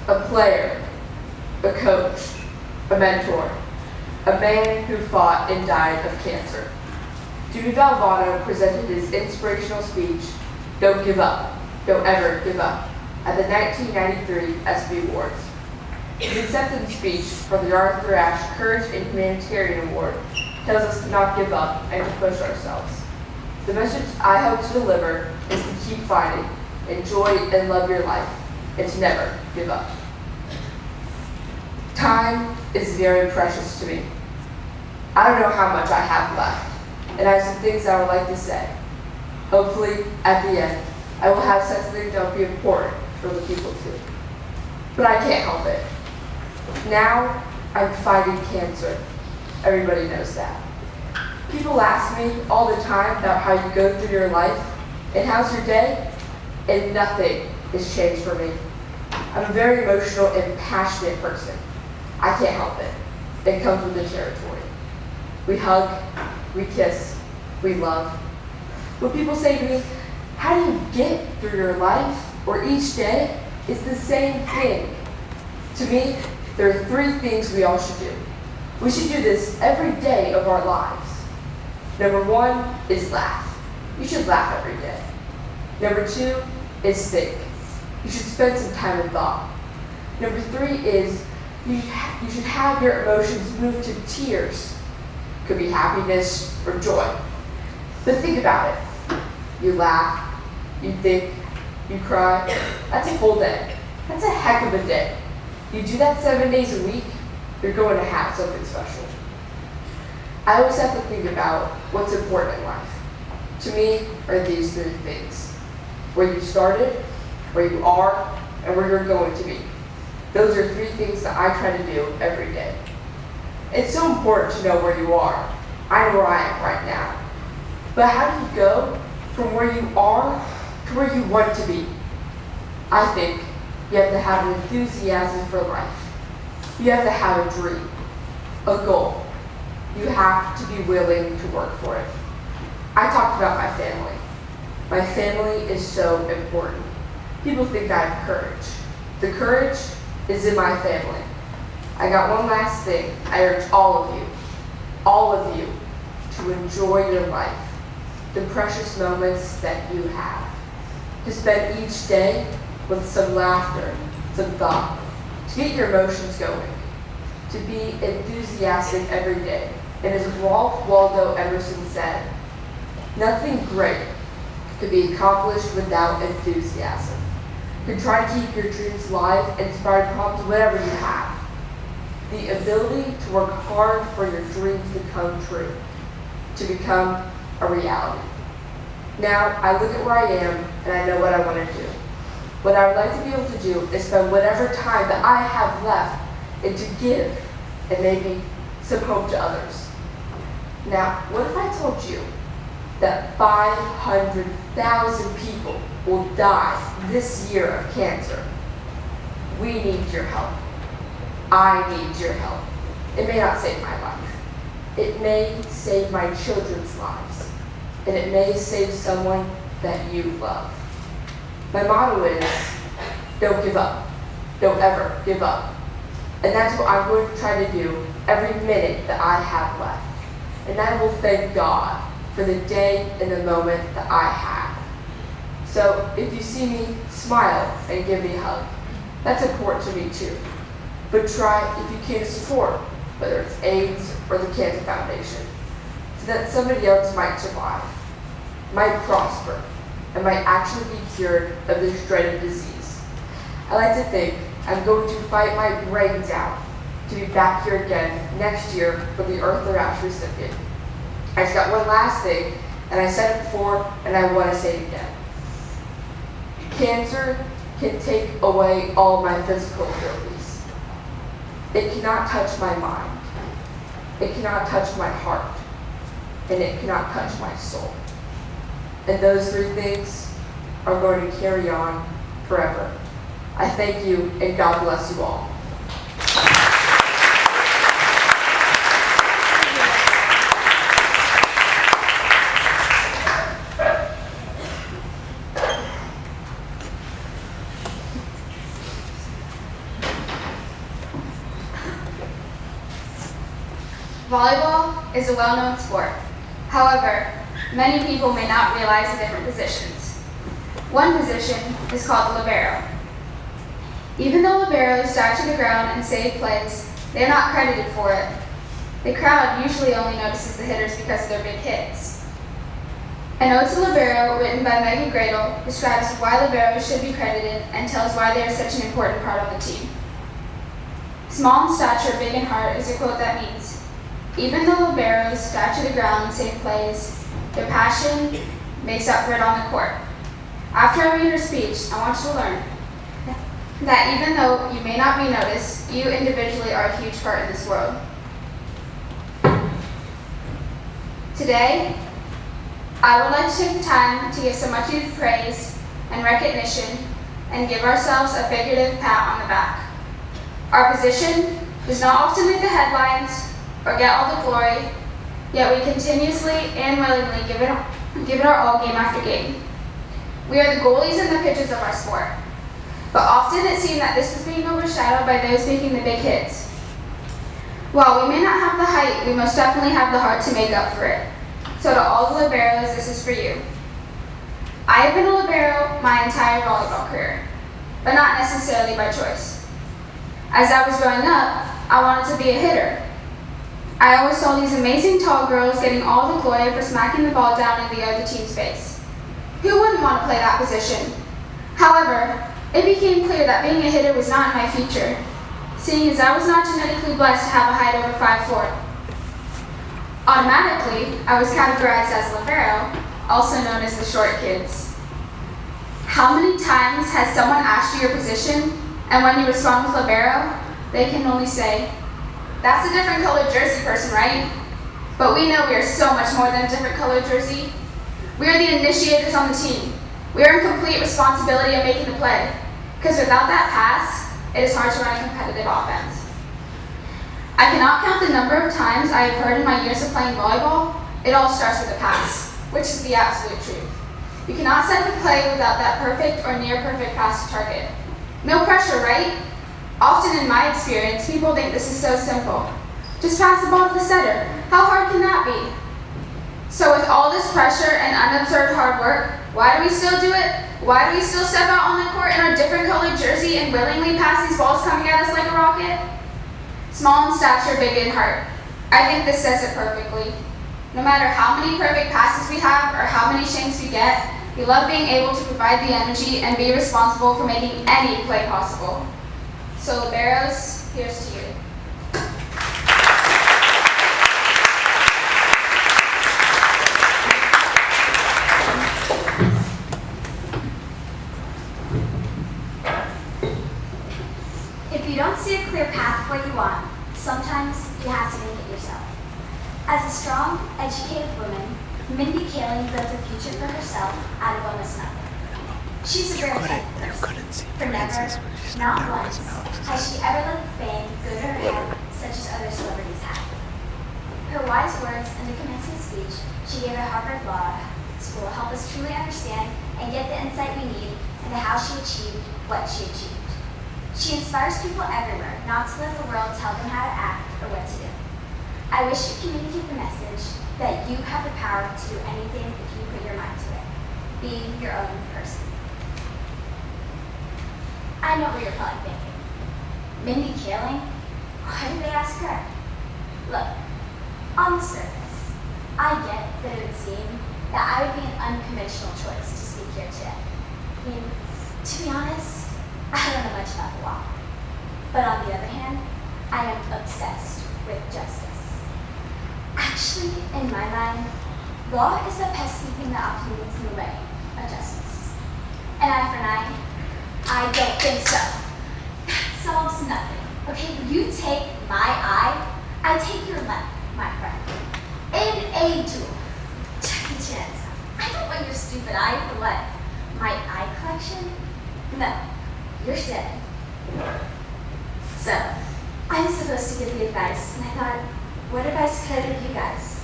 a player, a coach, a mentor, a man who fought and died of cancer. Jimmy Valvano presented his inspirational speech, "Don't give up, don't ever give up," at the 1993 ESPY Awards. His acceptance speech for the Arthur Ashe Courage and Humanitarian Award tells us to not give up and to push ourselves. The message I hope to deliver is to keep fighting, enjoy and love your life, and to never give up. Time is very precious to me. I don't know how much I have left, and I have some things I would like to say. Hopefully, at the end, I will have something that will be important for the people too. But I can't help it. Now, I'm fighting cancer. Everybody knows that. People ask me all the time about how you go through your life and how's your day, and nothing has changed for me. I'm a very emotional and passionate person. I can't help it. It comes with the territory. We hug, we kiss, we love. When people say to me, how do you get through your life or each day? It's the same thing. To me, there are three things we all should do. We should do this every day of our lives. Number one is laugh. You should laugh every day. Number two is think. You should spend some time in thought. Number three is you should have your emotions move to tears. Could be happiness or joy. But think about it. You laugh, you think, you cry. That's a full day. That's a heck of a day. You do that 7 days a week, you're going to have something special. I always have to think about what's important in life. To me, are these three things. Where you started, where you are, and where you're going to be. Those are three things that I try to do every day. It's so important to know where you are. I know where I am right now. But how do you go from where you are to where you want to be? I think you have to have an enthusiasm for life. You have to have a dream, a goal. You have to be willing to work for it. I talked about my family. My family is so important. People think I have courage. The courage is in my family. I got one last thing. I urge all of you, to enjoy your life, the precious moments that you have, to spend each day with some laughter, some thought, to get your emotions going, to be enthusiastic every day. And as Ralph Waldo Emerson said, nothing great could be accomplished without enthusiasm. You can try to keep your dreams alive and inspire problems, whatever you have. The ability to work hard for your dreams to come true, to become a reality. Now, I look at where I am and I know what I want to do. What I would like to be able to do is spend whatever time that I have left and to give and maybe some hope to others. Now, what if I told you that 500,000 people will die this year of cancer? We need your help. I need your help. It may not save my life. It may save my children's lives. And it may save someone that you love. My motto is, don't give up. Don't ever give up. And that's what I'm going to try to do every minute that I have left. And I will thank God for the day and the moment that I have. So if you see me, smile and give me a hug. That's important to me too. But try, if you can, support, whether it's AIDS or the Cancer Foundation, so that somebody else might survive, might prosper, and might actually be cured of this dreaded disease. I like to think I'm going to fight my brains out to be back here again next year for the Arthur Ashe recipient. I just got one last thing, and I said it before, and I want to say it again. Cancer can take away all my physical abilities. It cannot touch my mind. It cannot touch my heart. And it cannot touch my soul. And those three things are going to carry on forever. I thank you, and God bless you all. Volleyball is a well-known sport. However, many people may not realize the different positions. One position is called the libero. Even though liberos dive to the ground and save plays, they are not credited for it. The crowd usually only notices the hitters because of their big hits. An Ode to Libero, written by Gregory, describes why liberos should be credited and tells why they are such an important part of the team. Small in stature, big in heart is a quote that means, even though liberos dive to the ground and save plays, their passion makes up for it on the court. After I read her speech, I want you to learn that even though you may not be noticed, you individually are a huge part in this world. Today, I would like to take the time to give some much needed praise and recognition and give ourselves a figurative pat on the back. Our position does not often make the headlines or get all the glory, yet we continuously and willingly give it our all game after game. We are the goalies and the pitchers of our sport, but often it seemed that this was being overshadowed by those making the big hits. While we may not have the height, we most definitely have the heart to make up for it. So to all the liberos, this is for you. I have been a libero my entire volleyball career, but not necessarily by choice. As I was growing up, I wanted to be a hitter. I always saw these amazing tall girls getting all the glory for smacking the ball down in the other team's face. Who wouldn't want to play that position? However, it became clear that being a hitter was not in my future, seeing as I was not genetically blessed to have a height over 5'4". Automatically, I was categorized as libero, also known as the short kids. How many times has someone asked you your position, and when you respond with libero, they can only say, "That's a different colored jersey person, right?" But we know we are so much more than a different colored jersey. We are the initiators on the team. We are in complete responsibility of making the play, because without that pass, it is hard to run a competitive offense. I cannot count the number of times I have heard in my years of playing volleyball, it all starts with a pass, which is the absolute truth. You cannot set the play without that perfect or near perfect pass to target. No pressure, right? Often in my experience, people think this is so simple. Just pass the ball to the setter. How hard can that be? So with all this pressure and unobserved hard work, why do we still do it? Why do we still step out on the court in our different colored jersey and willingly pass these balls coming at us like a rocket? Small in stature, big in heart. I think this says it perfectly. No matter how many perfect passes we have or how many shanks we get, we love being able to provide the energy and be responsible for making any play possible. So liberos, here's to you. If you don't see a clear path for what you want, sometimes you have to make it yourself. As a strong, educated woman, Mindy Kaling built a future for herself out of almost nothing. She's a rare type person, for never, not once, has she ever let fame go to her head such as other celebrities have. Her wise words in the commencement speech she gave at Harvard Law School help us truly understand and get the insight we need into how she achieved what she achieved. She inspires people everywhere not to let the world tell them how to act or what to do. I wish to communicate the message that you have the power to do anything if you put your mind to it. Be your own person. I know what you're probably thinking. Mindy Kaling? Why did they ask her? Look, on the surface, I get that it would seem that I would be an unconventional choice to speak here today. I mean, to be honest, I don't know much about the law. But on the other hand, I am obsessed with justice. Actually, in my mind, law is the pesky thing that often gets in the way of justice. An eye for an eye? I don't think so. That solves nothing. Okay, you take my eye, I take your left, my friend. In a duel. Check the chance. I don't want your stupid eye for what? My eye collection? No, you're dead. So, I was supposed to give the advice, and I thought, what advice could I give you guys?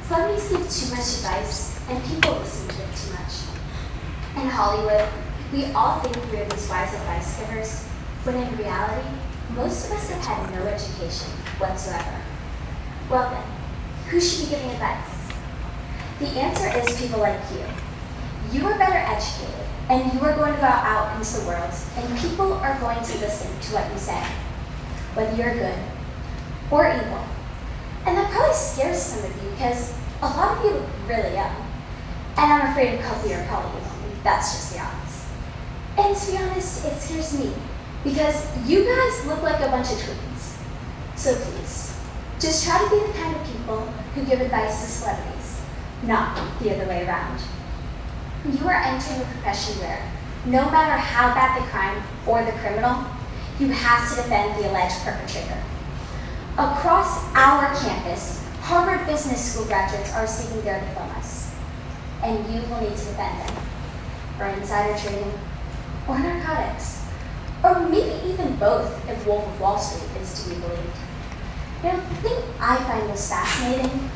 Celebrities give too much advice, and people listen to it too much. In Hollywood, we all think we are these wise advice givers, when in reality, most of us have had no education whatsoever. Well then, who should be giving advice? The answer is people like you. You are better educated, and you are going to go out into the world, and people are going to listen to what you say, whether you're good or evil. And that probably scares some of you because a lot of you look really young. And I'm afraid a couple of you are probably lonely. That's just the odds. And to be honest, it scares me because you guys look like a bunch of twins. So please, just try to be the kind of people who give advice to celebrities, not the other way around. You are entering a profession where, no matter how bad the crime or the criminal, you have to defend the alleged perpetrator. Across our campus, Harvard Business School graduates are receiving their diplomas, and you will need to defend them for insider trading or narcotics, or maybe even both if Wolf of Wall Street is to be believed. Now, the thing I find most fascinating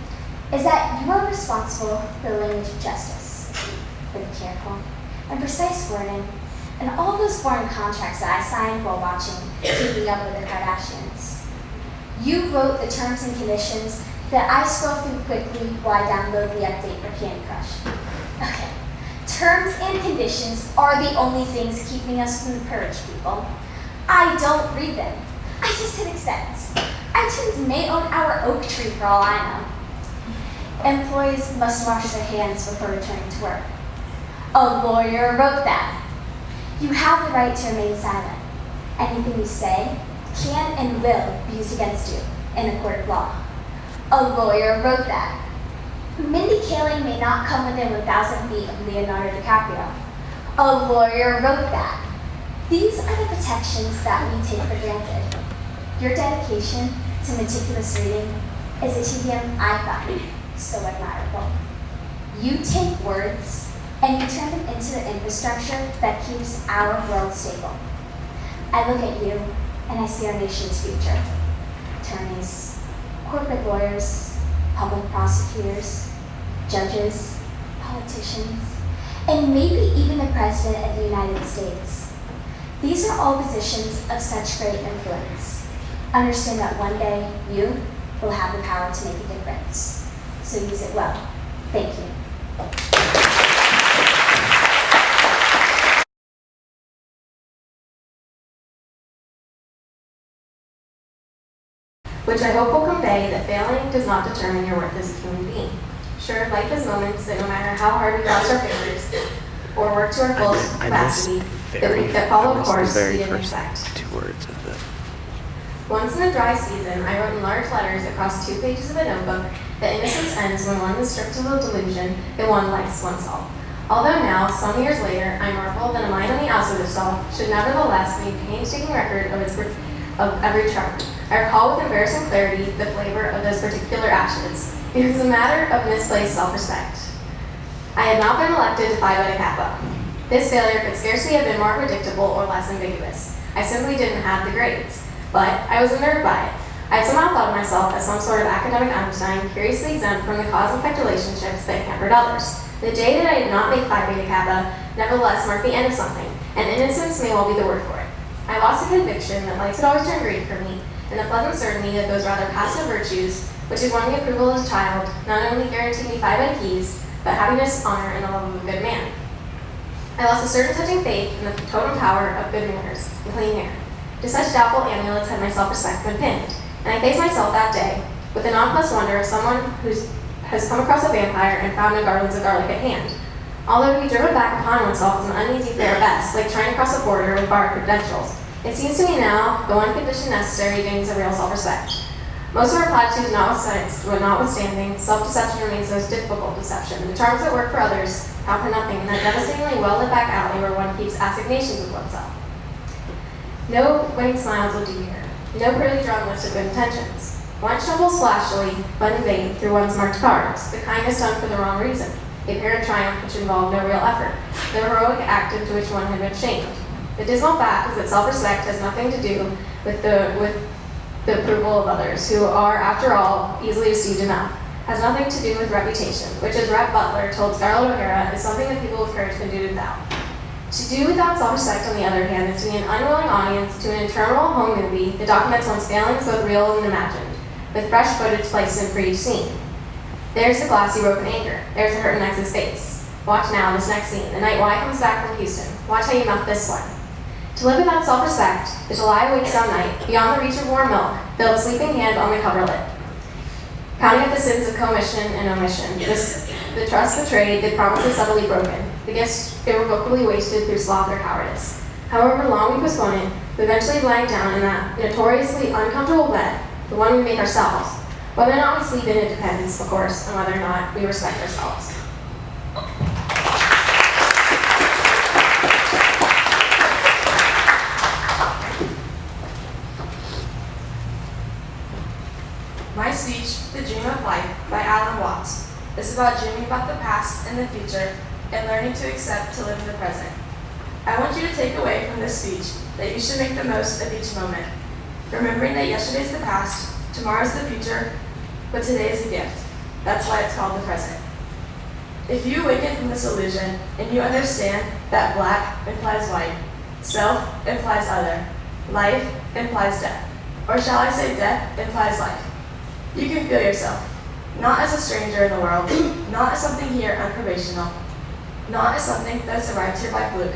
is that you are responsible for the language of justice, for the careful and precise wording, and all those foreign contracts that I signed while watching Keeping Up with the Kardashians. You wrote the terms and conditions that I scroll through quickly while I download the update for Candy Crush. Okay, terms and conditions are the only things keeping us from the purge, people. I don't read them. I just hit accept. iTunes may own our oak tree for all I know. Employees must wash their hands before returning to work. A lawyer wrote that. You have the right to remain silent. Anything you say can and will be used against you in a court of law. A lawyer wrote that. Mindy Kaling may not come within 1,000 feet of Leonardo DiCaprio. A lawyer wrote that. These are the protections that we take for granted. Your dedication to meticulous reading is a tedium I find so admirable. You take words and you turn them into the infrastructure that keeps our world stable. I look at you and I see our nation's future. Attorneys, corporate lawyers, public prosecutors, judges, politicians, and maybe even the President of the United States. These are all positions of such great influence. Understand that one day you will have the power to make a difference. So use it well. Thank you. Which I hope will convey that failing does not determine your worth as a human being. Sure, life is moments that no matter how hard we cross our fingers or work to our full capacity, that follow course we didn't expect. 2 words of the. Once in a dry season, I wrote in large letters across 2 pages of a notebook that innocence ends when one is stripped of the delusion that one likes oneself. Although now, some years later, I marvel that a mind on the outside of self should nevertheless make painstaking record of every charge. I recall with embarrassing clarity the flavor of those particular actions. It was a matter of misplaced self-respect. I had not been elected to Phi Beta Kappa. This failure could scarcely have been more predictable or less ambiguous. I simply didn't have the grades, but I was unnerved by it. I had somehow thought of myself as some sort of academic Einstein, curiously exempt from the cause-and-effect relationships that hampered others. The day that I did not make Phi Beta Kappa nevertheless marked the end of something, and innocence may well be the word for it. I lost the conviction that lights had always turned green for me, and the pleasant certainty that those rather passive virtues, which had won me approval as a child, not only guaranteed me Phi Beta keys, but happiness, honor, and the love of a good man. I lost a certain touching faith in the totem power of good manners and clean hair. To such doubtful amulets had my self-respect been pinned, and I faced myself that day with the nonplussed wonder of someone who has come across a vampire and found a garlands of garlic at hand. Although to be driven back upon oneself is an uneasy affair at best, like trying to cross a border with barred credentials, it seems to me now the one condition necessary gains a real self-respect. Most of our platitudes notwithstanding, self-deception remains the most difficult deception. The charms that work for others count for nothing in that devastatingly well-lit back alley where one keeps assignations with oneself. No winning smiles will do here. No prettily drawn list of good intentions. One stumbles flashily, but in vain, through one's marked cards, the kindness done for the wrong reason, a apparent triumph which involved no real effort, the heroic act into which one had been shamed. The dismal fact is that self-respect has nothing to do with the approval of others, who are, after all, easily deceived enough. Has nothing to do with reputation, which, as Rep. Butler told Scarlett O'Hara, is something that people with courage can do without. To do without self-respect, on the other hand, is to be an unwilling audience to an interminable home movie that documents one's failings, both real and imagined. with fresh footage placed in for each scene. There's the glass you broke in anger. There's the hurt in X's face. Watch now, this next scene, the night Y comes back from Houston. Watch how you mouth this one. To live without self-respect is to lie awake some night, beyond the reach of warm milk, build a sleeping hand on the coverlet. Counting up the sins of commission and omission, the trust betrayed, the promises subtly broken, the gifts irrevocably wasted through sloth or cowardice. However long we postpone it, we eventually lie down in that notoriously uncomfortable bed, the one we make ourselves. Whether or not we sleep in it depends, of course, on whether or not we respect ourselves. My speech, The Dream of Life, by Alan Watts, is about dreaming about the past and the future and learning to accept to live in the present. I want you to take away from this speech that you should make the most of each moment, remembering that yesterday is the past, tomorrow is the future, but today is a gift. That's why it's called the present. If you awaken from this illusion and you understand that black implies white, self implies other, life implies death, or shall I say death implies life, you can feel yourself, not as a stranger in the world, not as something here unprobational, not as something that's arrived here by fluke,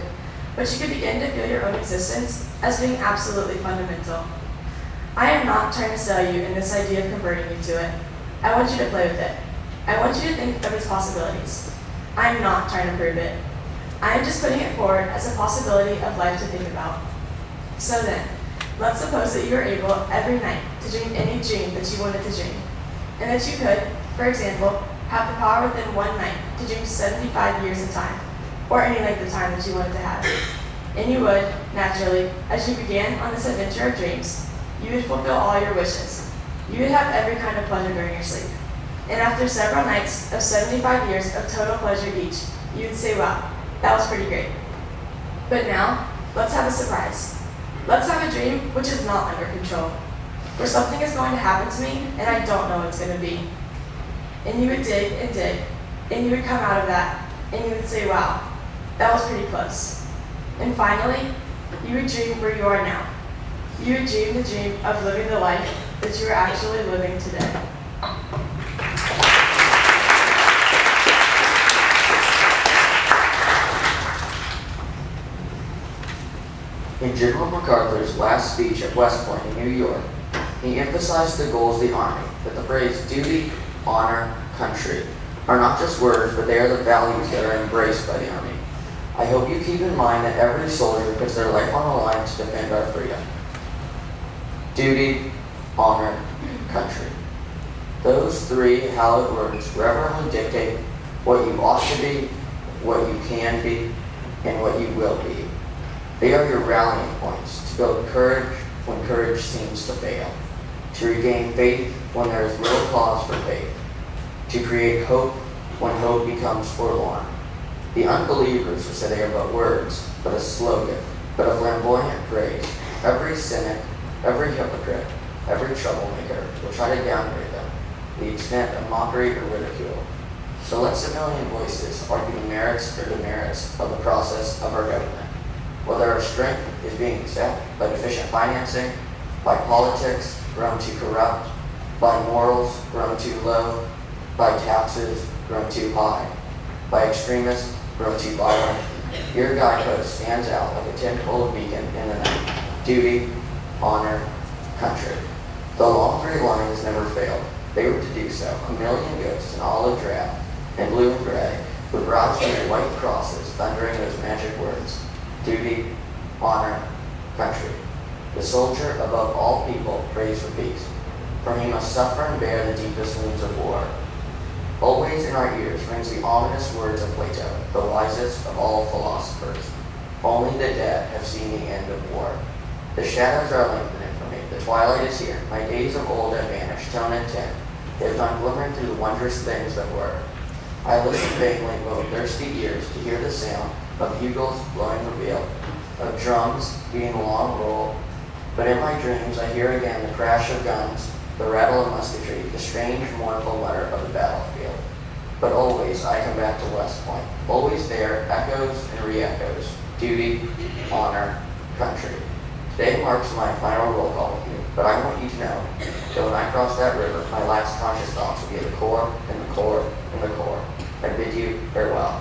but you can begin to feel your own existence as being absolutely fundamental. I am not trying to sell you in this idea of converting you to it. I want you to play with it. I want you to think of its possibilities. I am not trying to prove it. I am just putting it forward as a possibility of life to think about. So then, let's suppose that you are able every night to dream any dream that you wanted to dream, and that you could, for example, have the power within one night to dream 75 years of time, or any length of time that you wanted to have. And you would, naturally, as you began on this adventure of dreams, you would fulfill all your wishes. You would have every kind of pleasure during your sleep. And after several nights of 75 years of total pleasure each, you would say, wow, that was pretty great. But now, let's have a surprise. Let's have a dream which is not under control, where something is going to happen to me and I don't know what it's going to be. And you would dig, and you would come out of that, and you would say, wow, that was pretty close. And finally, you would dream where you are now. You would dream the dream of living the life that you are actually living today. In General MacArthur's last speech at West Point in New York, he emphasized the goals of the Army, that the phrase duty, honor, country are not just words, but they are the values that are embraced by the Army. I hope you keep in mind that every soldier puts their life on the line to defend our freedom. Duty, honor, country. Those three hallowed words reverently dictate what you ought to be, what you can be, and what you will be. They are your rallying points to build courage when courage seems to fail, to regain faith when there is little cause for faith, to create hope when hope becomes forlorn. The unbelievers will say they are but words, but a slogan, but a flamboyant phrase. Every cynic, every hypocrite, every troublemaker will try to downgrade them, the extent of mockery or ridicule. So let civilian voices argue the merits or demerits of the process of our government. Whether our strength is being sapped by deficient financing, by politics grown too corrupt, by morals grown too low, by taxes grown too high, by extremists grown too violent, your guidepost stands out like a ten-pole beacon in the night. Duty, honor, country. The long gray line has never failed. They were to do so. A million ghosts in olive drab and blue and gray would rise from their white crosses, thundering those magic words. Duty, honor, country. The soldier above all people prays for peace, for he must suffer and bear the deepest wounds of war. Always in our ears rings the ominous words of Plato, the wisest of all philosophers. Only the dead have seen the end of war. The shadows are lengthening for me. The twilight is here. My days of old have vanished, tone and tint. They have gone glimmering through the wondrous things that were. I listen vainly with thirsty ears to hear the sound of bugles blowing reveal, of drums beating a long roll. But in my dreams I hear again the crash of guns, the rattle of musketry, the strange mournful mutter of the battlefield. But always I come back to West Point. Always there, echoes and re-echoes. Duty, honor, country. Today marks my final roll call with you. But I want you to know that when I cross that river, my last conscious thoughts will be the core and the core and the core. I bid you farewell.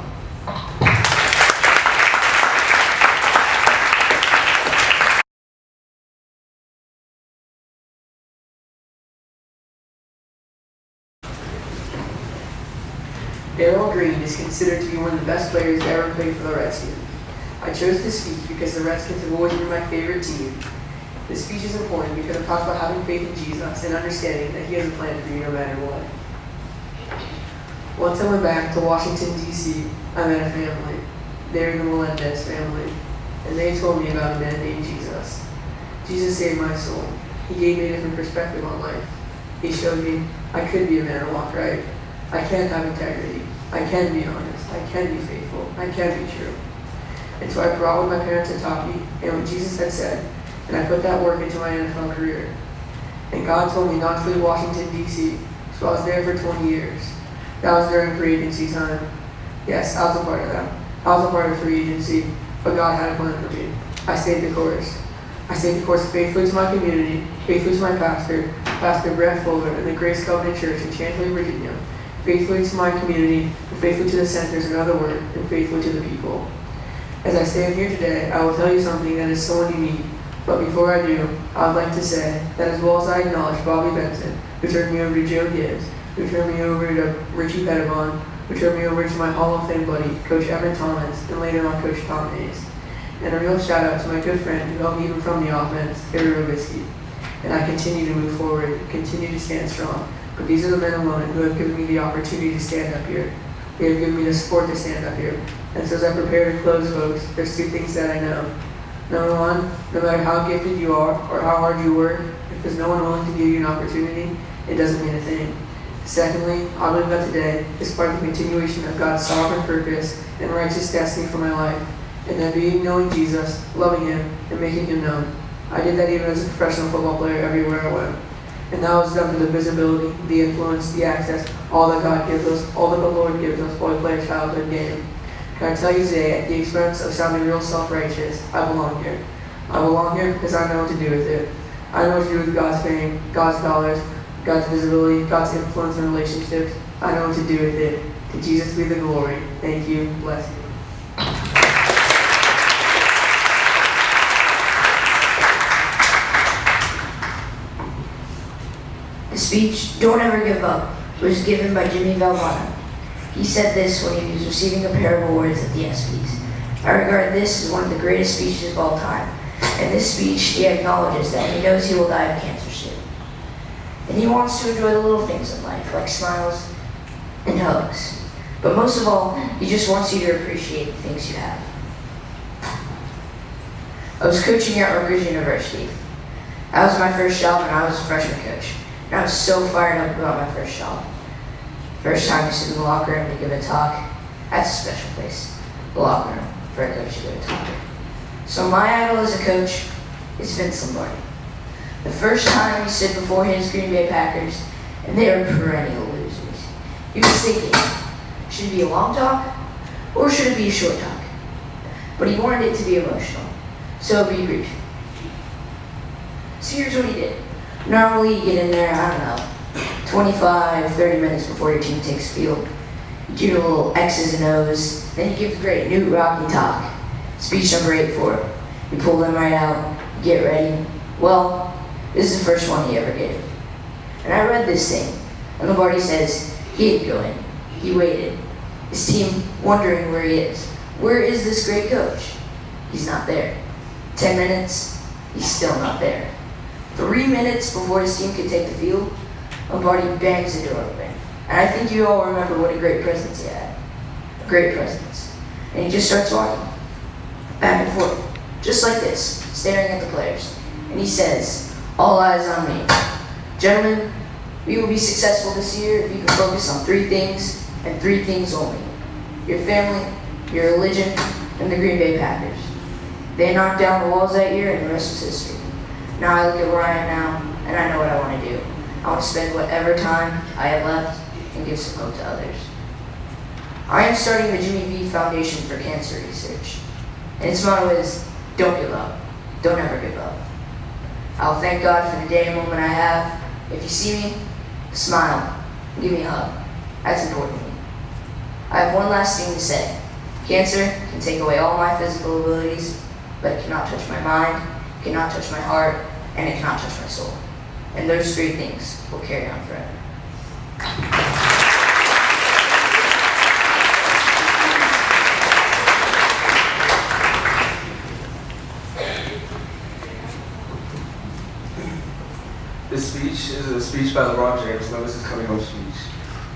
Darryl Green is considered to be one of the best players to ever play for the Redskins. I chose this speech because the Redskins have always been my favorite team. This speech is important because it talks about having faith in Jesus and understanding that He has a plan for you no matter what. Once I went back to Washington, D.C., I met a family. They were the Melendez family, and they told me about a man named Jesus. Jesus saved my soul. He gave me a different perspective on life. He showed me I could be a man and walk right. I can have integrity. I can be honest. I can be faithful. I can be true. And so I brought what my parents had taught me and what Jesus had said, and I put that work into my NFL career. And God told me not to leave Washington, D.C., so I was there for 20 years. That was during free agency time. Yes, I was a part of that. I was a part of free agency, but God had a plan for me. I stayed the course. I stayed the course faithfully to my community, faithfully to my pastor, Pastor Brett Fuller, in the Grace Covenant Church in Chantilly, Virginia, faithfully to my community, and faithfully to the centers, in other words, and faithfully to the people. As I stand here today, I will tell you something that is so unique. But before I do, I would like to say that as well as I acknowledge Bobby Benson, who turned me over to Joe Gibbs, who turned me over to Richie Pettibon, who turned me over to my Hall of Fame buddy, Coach Evan Thomas, and later on Coach Tom Hayes. And a real shout out to my good friend who helped me even from the offense, Terry Robisky. And I continue to move forward, continue to stand strong. But these are the men and women who have given me the opportunity to stand up here. They have given me the support to stand up here. And so as I prepare to close, folks, there's two things that I know. Number one, no matter how gifted you are or how hard you work, if there's no one willing to give you an opportunity, it doesn't mean a thing. Secondly, I believe that today is part of the continuation of God's sovereign purpose and righteous destiny for my life, and that being knowing Jesus, loving Him, and making Him known. I did that even as a professional football player everywhere I went. And that was done through the visibility, the influence, the access, all that God gives us, all that the Lord gives us while we play a childhood game. Can I tell you today, at the expense of sounding real self-righteous, I belong here. I belong here because I know what to do with it. I know what to do with God's fame, God's dollars, God's visibility, God's influence and relationships. I know what to do with it. To Jesus be the glory. Thank you. Bless you. The speech, "Don't Ever Give Up," was given by Jimmy Valenti. He said this when he was receiving a pair of awards at the ESPYs. I regard this as one of the greatest speeches of all time. In this speech, he acknowledges that he knows he will die of cancer soon. And he wants to enjoy the little things in life, like smiles and hugs. But most of all, he just wants you to appreciate the things you have. I was coaching at Rutgers University. That was my first job, and I was a freshman coach. And I was so fired up about my first job. First time you sit in the locker room to give a talk, that's a special place. The locker room for a coach to give a talk. So my idol as a coach is Vince Lombardi. The first time he stood before his Green Bay Packers, and they were perennial losers. He was thinking, should it be a long talk, or should it be a short talk? But he wanted it to be emotional, so it'd be brief. So here's what he did. Normally you get in there, I don't know, 25, 30 minutes before your team takes field. You do the little X's and O's, then you give the great Newt Rocky talk. Speech number 8 for him. You pull them right out, you get ready. Well, this is the first one he ever gave. And I read this thing, and Lombardi says he didn't go in. He waited. His team wondering where he is. Where is this great coach? He's not there. 10 minutes, he's still not there. 3 minutes before his team could take the field, Lombardi bangs the door open. And I think you all remember what a great presence he had. A great presence. And he just starts walking back and forth, just like this, staring at the players. And he says, "All eyes on me. Gentlemen, we will be successful this year if you can focus on 3 things, and 3 things only. Your family, your religion, and the Green Bay Packers." They knocked down the walls that year, and the rest was history. Now I look at where I am now, and I know what I want to do. I want to spend whatever time I have left and give some hope to others. I am starting the Jimmy V Foundation for Cancer Research, and its motto is, "Don't give up. Don't ever give up." I'll thank God for the day and moment I have. If you see me, smile, give me a hug. That's important to me. I have one last thing to say. Cancer can take away all my physical abilities, but it cannot touch my mind, it cannot touch my heart, and it cannot touch my soul. And those three things will carry on forever. This speech is a speech by LeBron James, known as his coming home speech.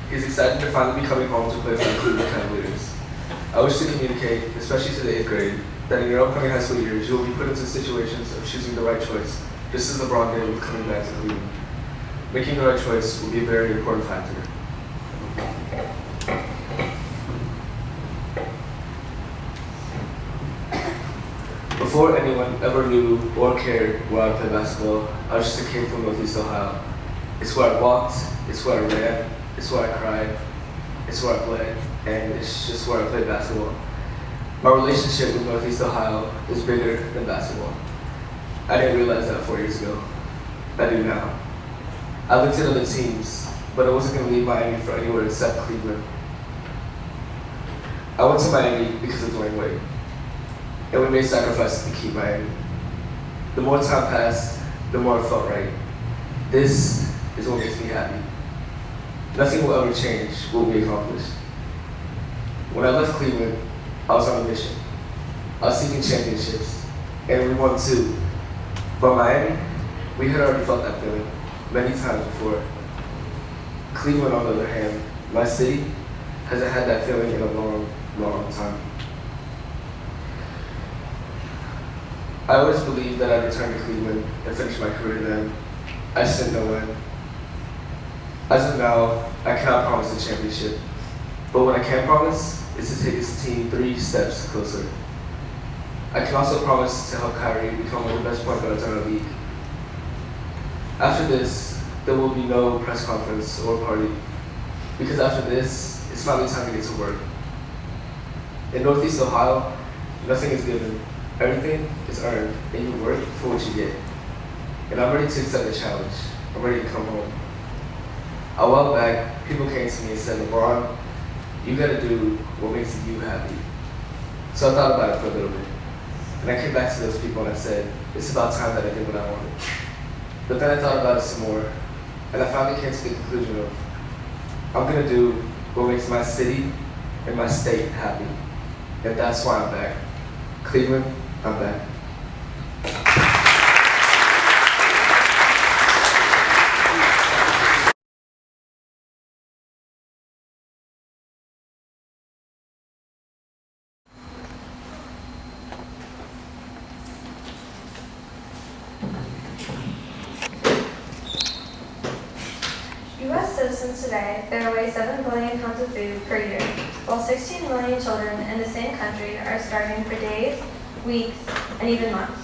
He's excited to finally be coming home to play for the Cleveland Cavaliers. I wish to communicate, especially to the 8th grade, that in your upcoming high school years, you will be put into situations of choosing the right choice, just as LeBron did with coming back to Cleveland. Making the right choice will be a very important factor. Before anyone ever knew or cared where I played basketball, I was just a kid from Northeast Ohio. It's where I walked, it's where I ran, it's where I cried, it's where I played, and it's just where I played basketball. My relationship with Northeast Ohio is bigger than basketball. I didn't realize that 4 years ago. I do now. I looked at other teams, but I wasn't going to leave Miami for anywhere except Cleveland. I went to Miami because of Dwayne Wade, and we made sacrifices to keep Miami. The more time passed, the more it felt right. This is what makes me happy. Nothing will ever change what we accomplished. When I left Cleveland, I was on a mission. I was seeking championships, and we won 2. But Miami, we had already felt that feeling many times before. Cleveland, on the other hand, my city, hasn't had that feeling in a long, long time. I always believed that I'd return to Cleveland and finish my career then. I just didn't know when. As of now, I cannot promise a championship, but what I can promise is to take this team 3 steps closer. I can also promise to help Kyrie become one of the best point guards in our league. After this, there will be no press conference or party, because after this, it's finally time to get to work. In Northeast Ohio, nothing is given. Everything is earned, and you work for what you get. And I'm ready to accept the challenge. I'm ready to come home. A while back, people came to me and said, LeBron, you gotta do what makes you happy. So I thought about it for a little bit. And I came back to those people and I said, it's about time that I did what I wanted. But then I thought about it some more, and I finally came to the conclusion of, I'm gonna do what makes my city and my state happy. And that's why I'm back. Cleveland, I'm back. U.S. citizens today throw away 7 billion pounds of food per year, while 16 million children in the same country are starving for days, weeks, and even months.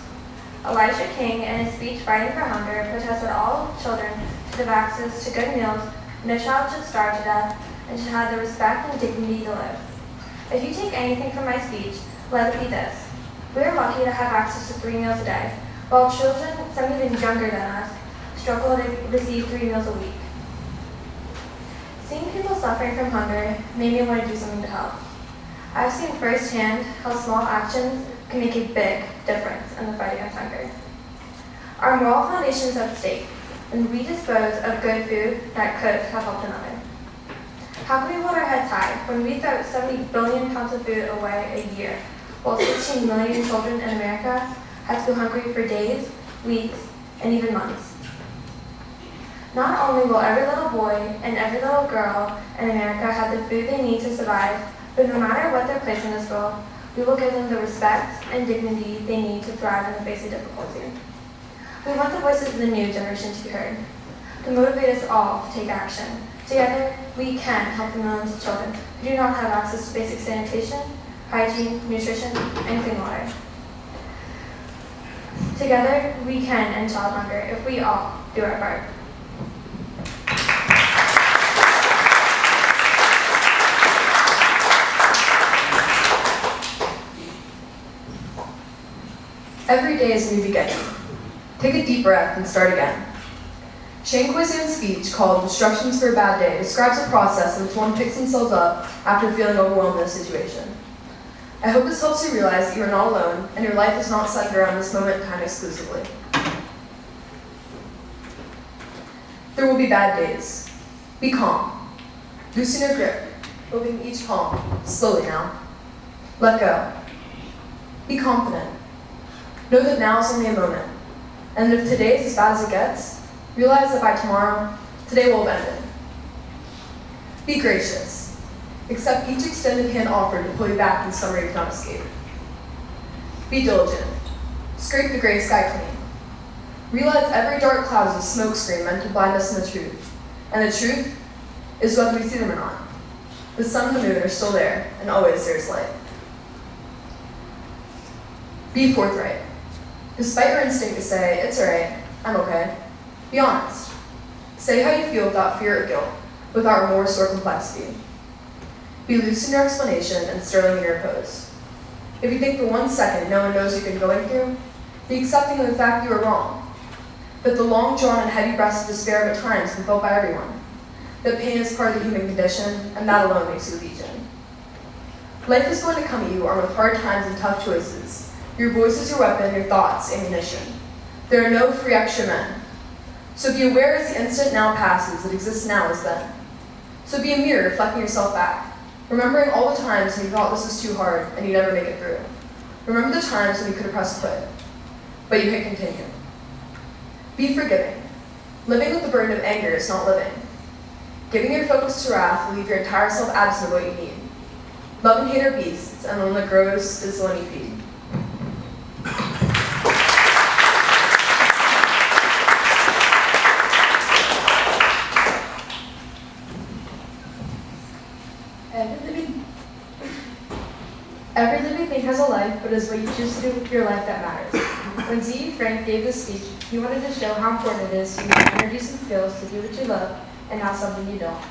Elijah King, in his speech Fighting for Hunger, protested all children should have access to good meals, no child should starve to death, and should have the respect and dignity to live. If you take anything from my speech, let it be this. We are lucky to have access to 3 meals a day, while children, some even younger than us, struggle to receive 3 meals a week. Seeing people suffering from hunger made me want to do something to help. I've seen firsthand how small actions can make a big difference in the fight against hunger. Our moral foundation is at stake, and we dispose of good food that could have helped another. How can we hold our heads high when we throw 70 billion pounds of food away a year, while 16 million children in America have to go hungry for days, weeks, and even months? Not only will every little boy and every little girl in America have the food they need to survive, but no matter what their place in this world, we will give them the respect and dignity they need to thrive in the face of difficulty. We want the voices of the new generation to be heard, to motivate us all to take action. Together, we can help the millions of children who do not have access to basic sanitation, hygiene, nutrition, and clean water. Together, we can end child hunger if we all do our part. Every day is a new beginning. Take a deep breath and start again. Shankwizan's speech, called Instructions for a Bad Day, describes a process in which one picks themselves up after feeling overwhelmed in a situation. I hope this helps you realize that you are not alone and your life is not centered around this moment in time exclusively. There will be bad days. Be calm. Loosen your grip, opening each palm, slowly now. Let go. Be confident. Know that now is only a moment, and if today is as bad as it gets, realize that by tomorrow, today will have ended. Be gracious. Accept each extended hand offered to pull you back from somewhere you cannot escape. Be diligent. Scrape the gray sky clean. Realize every dark cloud is a smoke screen meant to blind us from the truth. And the truth is whether we see them or not. The sun and the moon are still there, and always there's light. Be forthright. Despite your instinct to say, it's alright, I'm okay, be honest. Say how you feel without fear or guilt, without remorse or complexity. Be loose in your explanation and sterling in your pose. If you think for 1 second no one knows you've been going through, be accepting of the fact you were wrong. That the long drawn and heavy breaths of despair at times can be felt by everyone. That pain is part of the human condition, and that alone makes you a legion. Life is going to come at you armed with hard times and tough choices. Your voice is your weapon, your thoughts, ammunition. There are no free extra men. So be aware as the instant now passes that exists now as then. So be a mirror reflecting yourself back, remembering all the times when you thought this was too hard and you never make it through. Remember the times when you could have pressed quit, but you hit continue. Be forgiving. Living with the burden of anger is not living. Giving your focus to wrath will leave your entire self absent of what you need. Love and hate are beasts, and the one that grows is the one you feed. Every living thing has a life, but it is what you choose to do with your life that matters. When Z. Frank gave this speech, he wanted to show how important it is to use your energies and skills to do what you love and not something you don't.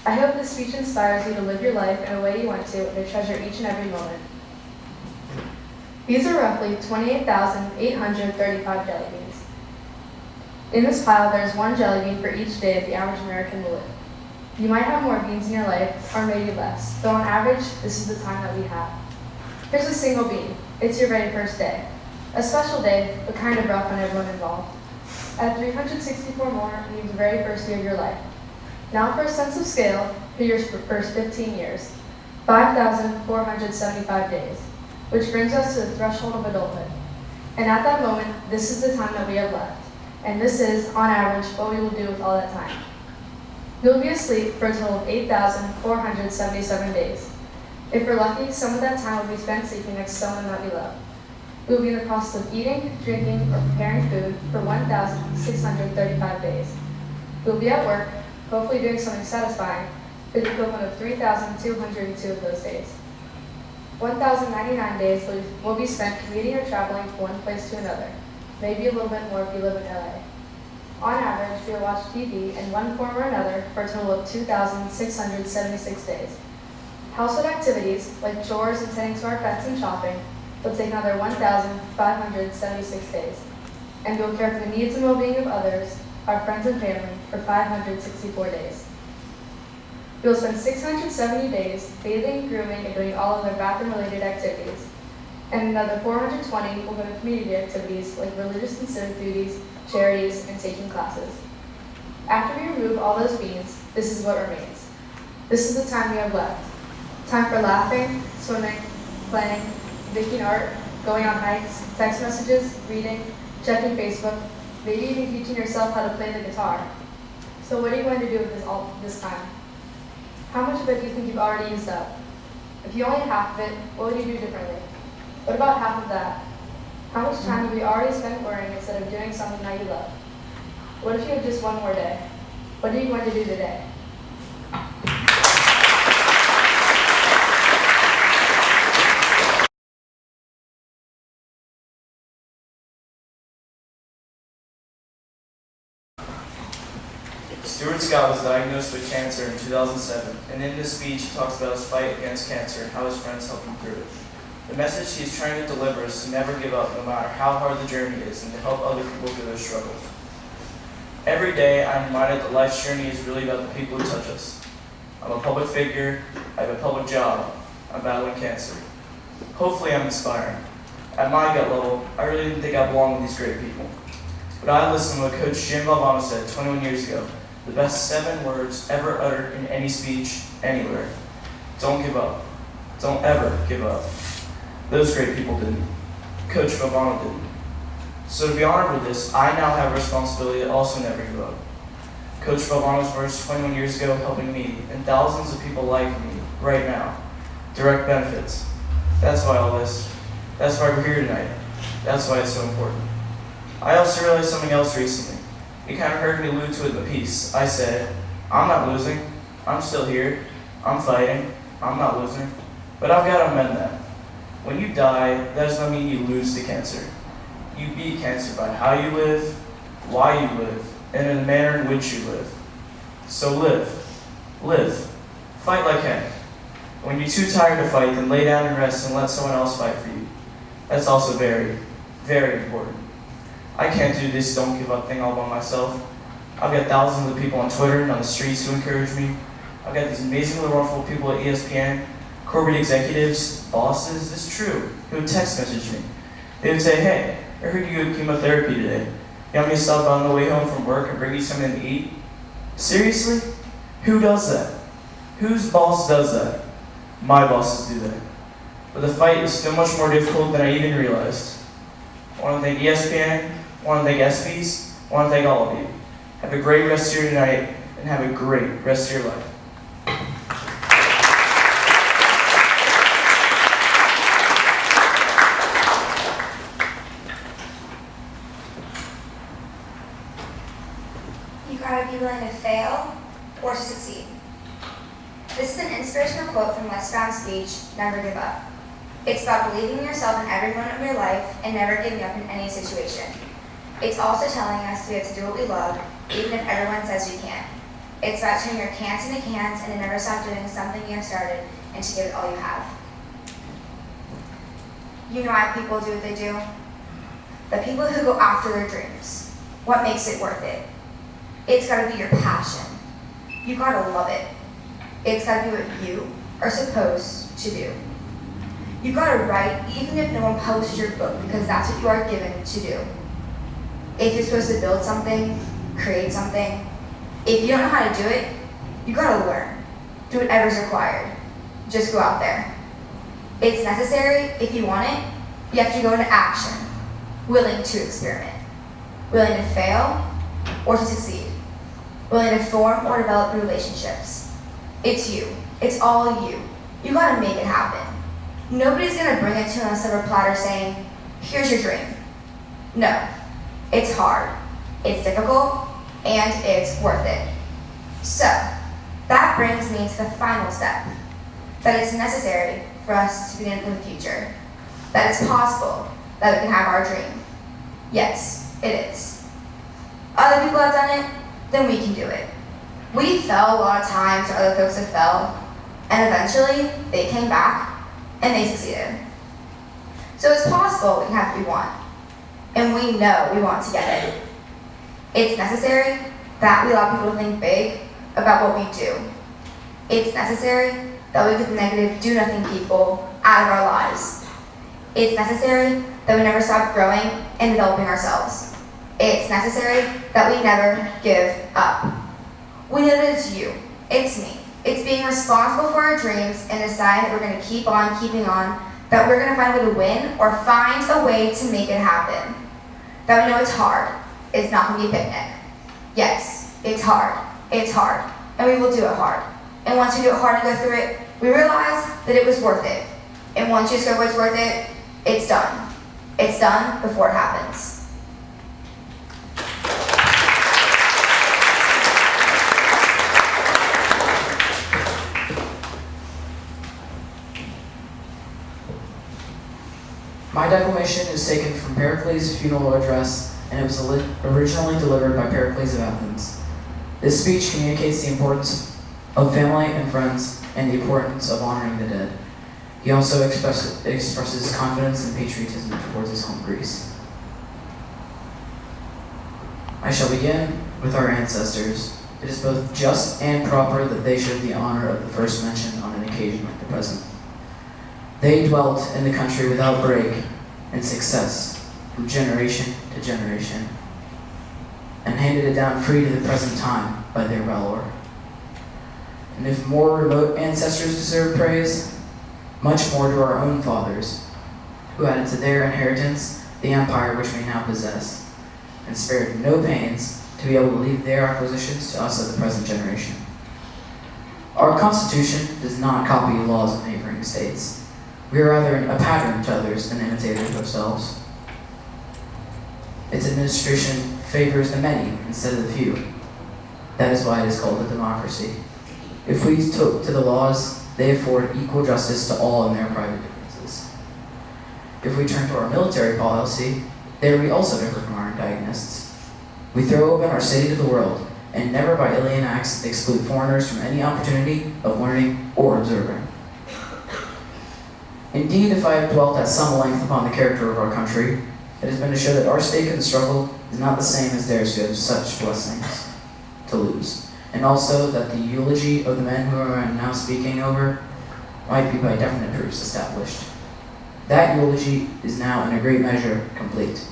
I hope this speech inspires you to live your life in a way you want to and to treasure each and every moment. These are roughly 28,835 jelly beans. In this pile, there is 1 jelly bean for each day the average American will live. You might have more beans in your life, or maybe less, though on average, this is the time that we have. Here's a single bean. It's your very first day. A special day, but kind of rough on everyone involved. Add 364 more, and you have the very first year of your life. Now for a sense of scale, for your first 15 years, 5,475 days, which brings us to the threshold of adulthood. And at that moment, this is the time that we have left. And this is, on average, what we will do with all that time. You'll be asleep for a total of 8,477 days. If we're lucky, some of that time will be spent sleeping next to someone that we love. We will be in the process of eating, drinking, or preparing food for 1,635 days. We will be at work, hopefully doing something satisfying, for the equivalent of 3,202 of those days. 1,099 days will be spent commuting or traveling from one place to another, maybe a little bit more if you live in LA. On average, we will watch TV in one form or another for a total of 2,676 days. Household activities, like chores and tending to our pets and shopping, will take another 1,576 days. And we will care for the needs and well-being of others, our friends and family, for 564 days. We will spend 670 days bathing, grooming, and doing all other bathroom-related activities. And another 420 will go to community activities like religious and civic duties, charities, and taking classes. After we remove all those beans, this is what remains. This is the time we have left. Time for laughing, swimming, playing, making art, going on hikes, text messages, reading, checking Facebook, maybe even teaching yourself how to play the guitar. So what are you going to do with this time? How much of it do you think you've already used up? If you only had half of it, what would you do differently? What about half of that? How much time have we already spent worrying instead of doing something that you love? What if you had just one more day? What are you going to do today? Stuart Scott was diagnosed with cancer in 2007, and in this speech he talks about his fight against cancer and how his friends helped him through it. The message he is trying to deliver is to never give up no matter how hard the journey is and to help other people through their struggles. Every day I'm reminded that life's journey is really about the people who touch us. I'm a public figure, I have a public job, I'm battling cancer. Hopefully I'm inspiring. At my gut level, I really didn't think I belonged with these great people. But I listened to what Coach Jim Valvano said 21 years ago, the best 7 words ever uttered in any speech, anywhere. Don't give up. Don't ever give up. Those great people didn't. Coach Valvano didn't. So to be honored with this, I now have a responsibility to also never give up. Coach Valvano's words 21 years ago helping me and thousands of people like me right now. Direct benefits. That's why all this. That's why we're here tonight. That's why it's so important. I also realized something else recently. You kind of heard me allude to it in the piece. I said, I'm not losing. I'm still here. I'm fighting. I'm not losing. But I've got to amend that. When you die, that does not mean you lose to cancer. You beat cancer by how you live, why you live, and in the manner in which you live. So live. Live. Fight like heck. When you're too tired to fight, then lay down and rest and let someone else fight for you. That's also very, very important. I can't do this don't give up thing all by myself. I've got thousands of people on Twitter and on the streets who encourage me. I've got these amazingly wonderful people at ESPN, corporate executives, bosses, it's true, who would text message me. They would say, hey, I heard you had chemotherapy today. You want me to stop by on the way home from work and bring you something to eat? Seriously? Who does that? Whose boss does that? My bosses do that. But the fight is still much more difficult than I even realized. I want to thank ESPN, I want to thank ESPYs, I want to thank all of you. Have a great rest of your night, and have a great rest of your life. You gotta be willing to fail or to succeed. This is an inspirational quote from Les Brown's speech, Never Give Up. It's about believing in yourself in every moment of your life and never giving up in any situation. It's also telling us we have to do what we love, even if everyone says we can't. It's about turning your can'ts into cans and to never stop doing something you have started and to give it all you have. You know why people do what they do? The people who go after their dreams. What makes it worth it? It's gotta be your passion. You gotta love it. It's gotta be what you are supposed to do. You gotta write even if no one publishes your book because that's what you are given to do. If you're supposed to build something, create something, if you don't know how to do it, you gotta learn. Do whatever's required. Just go out there. It's necessary if you want it, you have to go into action, willing to experiment, willing to fail or to succeed, willing to form or develop relationships. It's you. It's all you. You gotta make it happen. Nobody's gonna bring it to you on a silver platter saying, here's your dream. No. It's hard, it's difficult, and it's worth it. So, that brings me to the final step, that it's necessary for us to begin in the future, that it's possible that we can have our dream. Yes, it is. Other people have done it, then we can do it. We fell a lot of times, or other folks have fell, and eventually they came back and they succeeded. So it's possible we can have what we want. And we know we want to get it. It's necessary that we allow people to think big about what we do. It's necessary that we get the negative do-nothing people out of our lives. It's necessary that we never stop growing and developing ourselves. It's necessary that we never give up. We know that it's you, it's me. It's being responsible for our dreams and decide that we're going to keep on keeping on, that we're going to find a way to win or find a way to make it happen. That we know it's hard. It's not going to be a picnic. Yes, it's hard. It's hard. And we will do it hard. And once we do it hard and go through it, we realize that it was worth it. And once you discover it's worth it, it's done. It's done before it happens. My declamation is taken from Pericles' funeral address, and it was originally delivered by Pericles of Athens. This speech communicates the importance of family and friends and the importance of honoring the dead. He also expresses confidence and patriotism towards his home Greece. I shall begin with our ancestors. It is both just and proper that they should have the honor of the first mention on an occasion like the present. They dwelt in the country without break and success from generation to generation, and handed it down free to the present time by their valor. And if more remote ancestors deserve praise, much more do our own fathers, who added to their inheritance the empire which we now possess, and spared no pains to be able to leave their acquisitions to us of the present generation. Our Constitution does not copy laws of neighboring states. We are rather a pattern to others than imitators ourselves. Its administration favors the many instead of the few. That is why it is called a democracy. If we took to the laws, they afford equal justice to all in their private differences. If we turn to our military policy, there we also differ from our antagonists. We throw open our city to the world, and never by alien acts exclude foreigners from any opportunity of learning or observing. Indeed, if I have dwelt at some length upon the character of our country, it has been to show that our stake in the struggle is not the same as theirs who have such blessings to lose, and also that the eulogy of the men who I am now speaking over might be by definite proofs established. That eulogy is now in a great measure complete.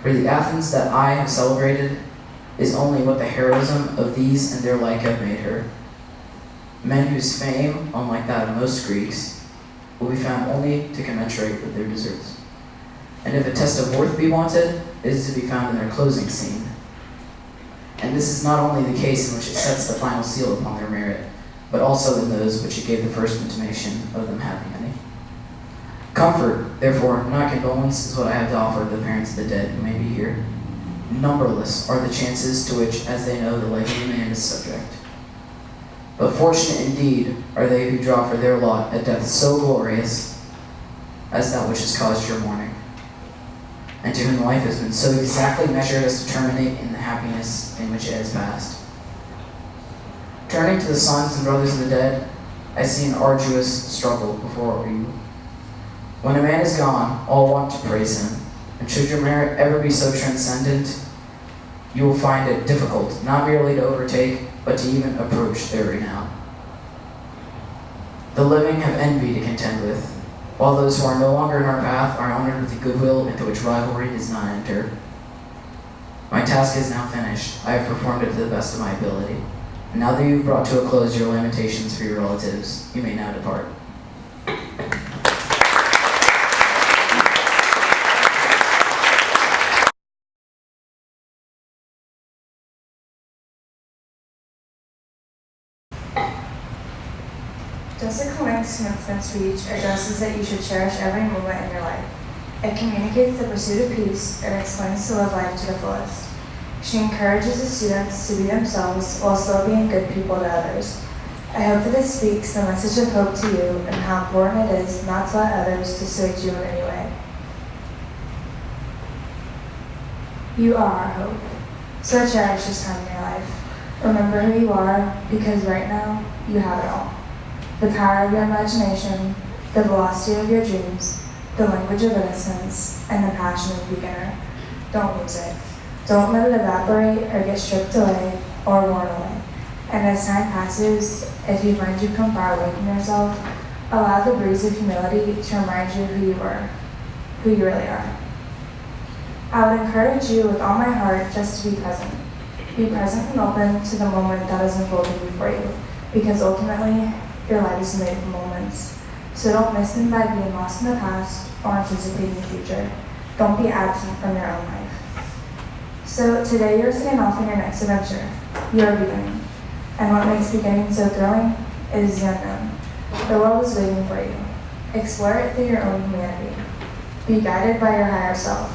For the Athens that I have celebrated is only what the heroism of these and their like have made her. Men whose fame, unlike that of most Greeks, will be found only to commensurate with their deserts. And if a test of worth be wanted, it is to be found in their closing scene. And this is not only the case in which it sets the final seal upon their merit, but also in those which it gave the first intimation of them having any. Comfort, therefore, not condolence, is what I have to offer the parents of the dead who may be here. Numberless are the chances to which, as they know, the life of man is subject. But fortunate indeed are they who draw for their lot a death so glorious as that which has caused your mourning, and to whom life has been so exactly measured as to terminate in the happiness in which it has passed. Turning to the sons and brothers of the dead, I see an arduous struggle before you. When a man is gone, all want to praise him, and should your merit ever be so transcendent, you will find it difficult not merely to overtake, but to even approach their renown. The living have envy to contend with, while those who are no longer in our path are honored with the goodwill into which rivalry does not enter. My task is now finished. I have performed it to the best of my ability. And now that you have brought to a close your lamentations for your relatives, you may now depart. Jessica Lang's commencement speech addresses that you should cherish every moment in your life. It communicates the pursuit of peace and explains to live life to the fullest. She encourages the students to be themselves while still being good people to others. I hope that it speaks the message of hope to you and how important it is not to let others dissuade you in any way. You are our hope, so cherish this time in your life. Remember who you are, because right now, you have it all. The power of your imagination, the velocity of your dreams, the language of innocence, and the passion of the beginner. Don't lose it. Don't let it evaporate or get stripped away or worn away. And as time passes, if you find you come far away from yourself, allow the breeze of humility to remind you of who you were, who you really are. I would encourage you with all my heart just to be present. Be present and open to the moment that is unfolding before you, because ultimately, your life is made of moments. So don't miss them by being lost in the past or anticipating the future. Don't be absent from your own life. So today you're setting off on your next adventure. You're beginning. And what makes beginning so thrilling is the unknown. The world is waiting for you. Explore it through your own humanity. Be guided by your higher self.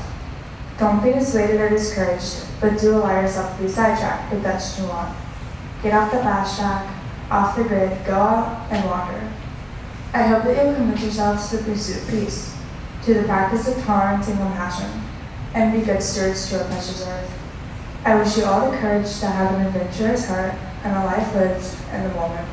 Don't be dissuaded or discouraged, but do allow yourself to be sidetracked if that's what you want. Get off the fast track, off the grid, go out and wander. I hope that you'll commit yourselves to the pursuit of peace, to the practice of tolerance and compassion, and be good stewards to our precious earth. I wish you all the courage to have an adventurous heart and a life lived in the moment.